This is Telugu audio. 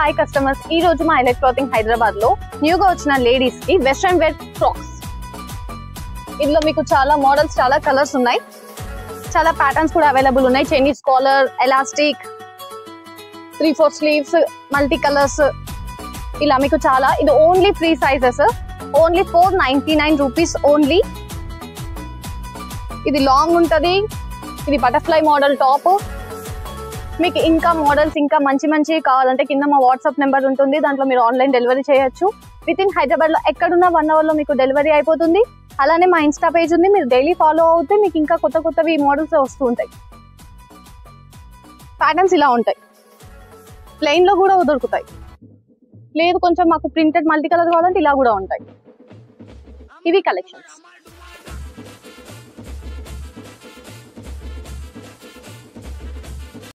హాయ్ కస్టమర్స్, ఈ రోజు మా ఎలెక్ట్ క్లాతింగ్ హైదరాబాద్ లో న్యూగా వచ్చిన లేడీస్ కి వెస్ట్రన్ వేర్ ఫ్రాక్స్. ఇందులో మీకు చాలా మోడల్స్, చాలా కలర్స్ ఉన్నాయి, చాలా ప్యాటర్న్స్ కూడా అవైలబుల్ ఉన్నాయి. Chinese collar, elastic, 3/4 sleeves, multi colours, ఇలా మీకు చాలా. ఇది only 3 sizes, only 499 rupees only. ఇది లాంగ్ ఉంటది, ఇది బటర్ఫ్లై మోడల్ టాప్. మీకు ఇంకా మోడల్స్ ఇంకా మంచి మంచి కావాలంటే కింద మా వాట్సాప్ నెంబర్ ఉంటుంది, దాంట్లో మీరు ఆన్లైన్ డెలివరీ చేయొచ్చు. విత్ ఇన్ హైదరాబాద్ లో ఎక్కడున్నా 1 అవర్ లో మీకు డెలివరీ అయిపోతుంది. అలానే మా ఇన్స్టా పేజ్ ఉంది, మీరు డైలీ ఫాలో అవుతే మీకు ఇంకా కొత్త కొత్తవి మోడల్స్ వస్తూ ఉంటాయి. ప్యాటర్న్స్ ఇలా ఉంటాయి, ప్లెయిన్ లో కూడా దొరుకుతాయి. లేదు కొంచెం మాకు ప్రింటెడ్ మల్టీ కలర్ కావాలంటే ఇలా కూడా ఉంటాయి. ఇవి కలెక్షన్స్.